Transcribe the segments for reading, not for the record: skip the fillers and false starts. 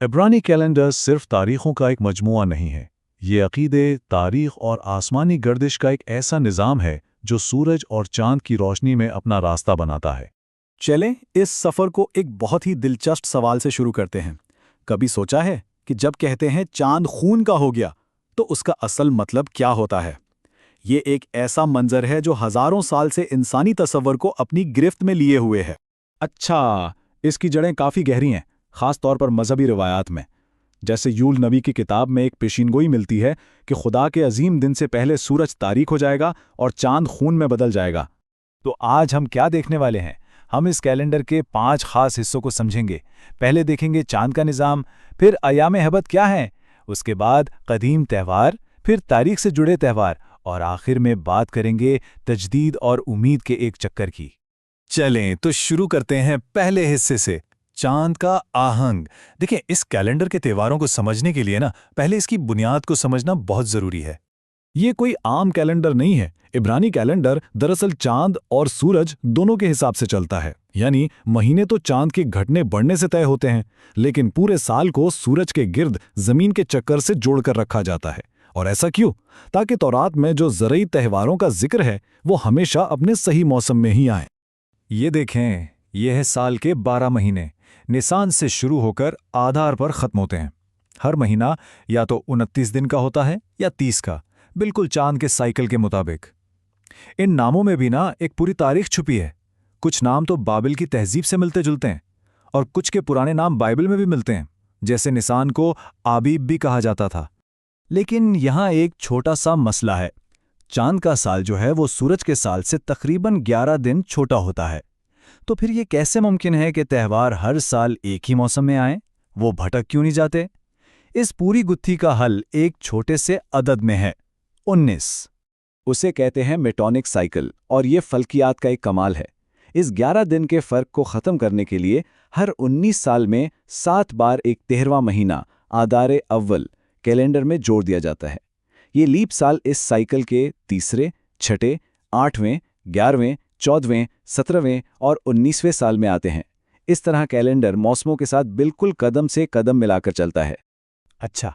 عبرانی calendar صرف تاریخوں کا ایک مجموعہ نہیں ہے، یہ عقیدے، تاریخ اور آسمانی گردش کا ایک ایسا نظام ہے جو سورج اور چاند کی روشنی میں اپنا راستہ بناتا ہے۔ چلیں اس سفر کو ایک بہت ہی دلچسپ سوال سے شروع کرتے ہیں۔ کبھی سوچا ہے کہ جب کہتے ہیں چاند خون کا ہو گیا تو اس کا اصل مطلب کیا ہوتا ہے؟ یہ ایک ایسا منظر ہے جو ہزاروں سال سے انسانی تصور کو اپنی گرفت میں لیے ہوئے ہے۔ اچھا، اس کی جڑیں کافی گہری ہیں، خاص طور پر مذہبی روایات میں۔ جیسے یول نبی کی کتاب میں ایک پیشینگوئی ملتی ہے کہ خدا کے عظیم دن سے پہلے سورج تاریک ہو جائے گا اور چاند خون میں بدل جائے گا۔ تو آج ہم کیا دیکھنے والے ہیں؟ ہم اس کیلنڈر کے 5 خاص حصوں کو سمجھیں گے۔ پہلے دیکھیں گے چاند کا نظام، پھر ایام ہبت کیا ہیں، اس کے بعد قدیم تہوار، پھر تاریخ سے جڑے تہوار، اور آخر میں بات کریں گے تجدید اور امید کے ایک چکر کی۔ چلیں تو شروع کرتے ہیں پہلے حصے سے، چاند کا آہنگ۔ دیکھیں، اس کیلنڈر کے تہواروں کو سمجھنے کے لیے پہلے اس کی بنیاد کو سمجھنا بہت ضروری ہے۔ یہ کوئی عام کیلنڈر نہیں ہے۔ عبرانی کیلنڈر دراصل چاند اور سورج دونوں کے حساب سے چلتا ہے، یعنی مہینے تو چاند کے گھٹنے بڑھنے سے طے ہوتے ہیں، لیکن پورے سال کو سورج کے گرد زمین کے چکر سے جوڑ کر رکھا جاتا ہے۔ اور ایسا کیوں؟ تاکہ تورات میں جو زرعی تہواروں کا ذکر ہے وہ ہمیشہ اپنے صحیح موسم میں ہی آئیں۔ یہ دیکھیں، یہ ہے سال کے 12 مہینے، نیسان سے شروع ہو کر آدھار پر ختم ہوتے ہیں۔ ہر مہینہ یا تو 29 دن کا ہوتا ہے یا 30 کا، بالکل چاند کے سائیکل کے مطابق۔ ان ناموں میں بھی ایک پوری تاریخ چھپی ہے۔ کچھ نام تو بابل کی تہذیب سے ملتے جلتے ہیں، اور کچھ کے پرانے نام بائبل میں بھی ملتے ہیں، جیسے نیسان کو آبیب بھی کہا جاتا تھا۔ لیکن یہاں ایک چھوٹا سا مسئلہ ہے۔ چاند کا سال جو ہے وہ سورج کے سال سے تقریباً 11 دن چھوٹا ہوتا ہے۔ تو پھر یہ کیسے ممکن ہے کہ تہوار ہر سال ایک ہی موسم میں آئیں؟ وہ بھٹک کیوں نہیں جاتے؟ اس پوری گتھی کا حل ایک چھوٹے سے عدد میں ہے، 19۔ اسے کہتے ہیں میٹونک سائیکل، اور یہ فلکیات کا ایک کمال ہے۔ اس 11 دن کے فرق کو ختم کرنے کے لیے ہر 19 سال میں 7 بار ایک 13واں مہینہ آدار اول کیلنڈر میں جوڑ دیا جاتا ہے۔ یہ لیپ سال اس سائیکل کے تیسرے، چھٹے، 8ویں، 11ویں، 14ویں، 17ویں اور 19ویں سال میں آتے ہیں۔ اس طرح کیلنڈر موسموں کے ساتھ بالکل قدم سے قدم ملا کر چلتا ہے۔ اچھا،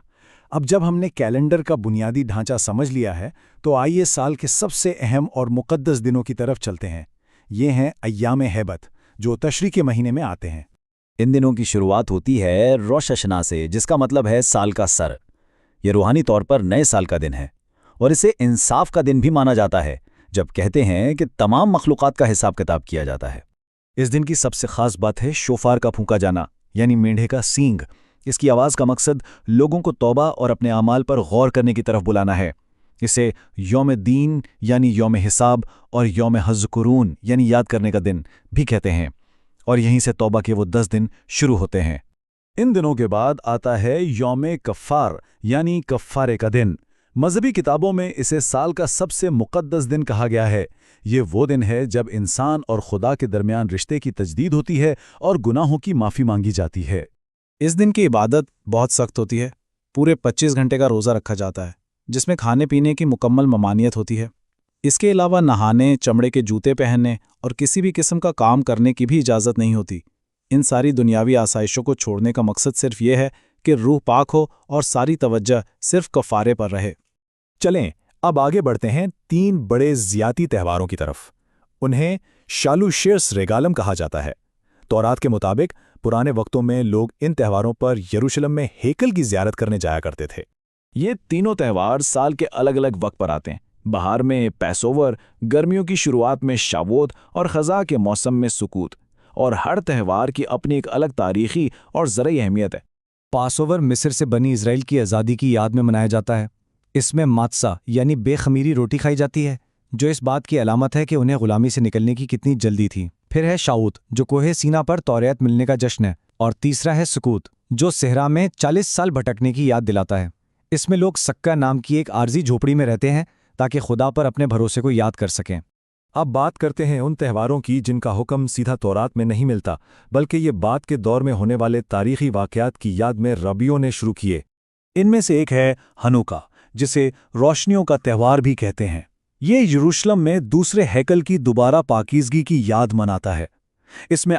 اب جب ہم نے کیلنڈر کا بنیادی ڈھانچہ سمجھ لیا ہے تو آئیے سال کے سب سے اہم اور مقدس دنوں کی طرف چلتے ہیں۔ یہ ہیں ایام ہبت، جو تشریق کے مہینے میں آتے ہیں۔ ان دنوں کی شروعات ہوتی ہے روش ہشنا سے، جس کا مطلب ہے سال کا سر۔ یہ روحانی طور پر نئے سال کا دن ہے، اور اسے انصاف کا دن بھی مانا جاتا ہے، جب کہتے ہیں کہ تمام مخلوقات کا حساب کتاب کیا جاتا ہے۔ اس دن کی سب سے خاص بات ہے شوفار کا پھونکا جانا، یعنی مینڈھے کا سینگ۔ اس کی آواز کا مقصد لوگوں کو توبہ اور اپنے اعمال پر غور کرنے کی طرف بلانا ہے۔ اسے یوم دین یعنی یوم حساب اور یوم حذکرون یعنی یاد کرنے کا دن بھی کہتے ہیں، اور یہیں سے توبہ کے وہ 10 دن شروع ہوتے ہیں۔ ان دنوں کے بعد آتا ہے یوم کفار یعنی کفارے کا دن۔ مذہبی کتابوں میں اسے سال کا سب سے مقدس دن کہا گیا ہے۔ یہ وہ دن ہے جب انسان اور خدا کے درمیان رشتے کی تجدید ہوتی ہے اور گناہوں کی معافی مانگی جاتی ہے۔ اس دن کی عبادت بہت سخت ہوتی ہے۔ پورے 25 گھنٹے کا روزہ رکھا جاتا ہے، جس میں کھانے پینے کی مکمل ممانعت ہوتی ہے۔ اس کے علاوہ نہانے، چمڑے کے جوتے پہننے اور کسی بھی قسم کا کام کرنے کی بھی اجازت نہیں ہوتی۔ ان ساری دنیاوی آسائشوں کو چھوڑنے کا مقصد صرف یہ ہے کہ روح پاک ہو اور ساری توجہ صرف کفارے پر رہے۔ چلیں اب آگے بڑھتے ہیں 3 بڑے زیاتی تہواروں کی طرف۔ انہیں شالو شیرس ریگالم کہا جاتا ہے۔ تورات کے مطابق پرانے وقتوں میں لوگ ان تہواروں پر یروشلم میں ہیکل کی زیارت کرنے جایا کرتے تھے۔ یہ تینوں تہوار سال کے الگ الگ وقت پر آتے ہیں۔ بہار میں پیسوور، گرمیوں کی شروعات میں شاووت اور خزاں کے موسم میں سکوت، اور ہر تہوار کی اپنی ایک الگ تاریخی اور زرعی اہمیت ہے۔ پاسوور مصر سے بنی اسرائیل کی آزادی کی یاد میں منایا جاتا ہے۔ اس میں ماتسا یعنی بے خمیری روٹی کھائی جاتی ہے، جو اس بات کی علامت ہے کہ انہیں غلامی سے نکلنے کی کتنی جلدی تھی۔ پھر ہے شاوت، جو کوہ سینا پر توریت ملنے کا جشن ہے، اور تیسرا ہے سکوت، جو صحرا میں 40 سال بھٹکنے کی یاد دلاتا ہے۔ اس میں لوگ سکہ نام کی ایک عارضی جھوپڑی میں رہتے ہیں تاکہ خدا پر اپنے بھروسے کو یاد کر سکیں۔ اب بات کرتے ہیں ان تہواروں کی جن کا حکم سیدھا تورات میں نہیں ملتا، بلکہ یہ بعد کے دور میں ہونے والے تاریخی واقعات کی یاد میں ربیوں نے شروع کیے۔ ان میں سے ایک ہے ہنوکا، جسے روشنیوں کا تہوار بھی کہتے ہیں۔ یہ یروشلم میں دوسرے ہیکل کی دوبارہ پاکیزگی کی یاد مناتا ہے۔ اس میں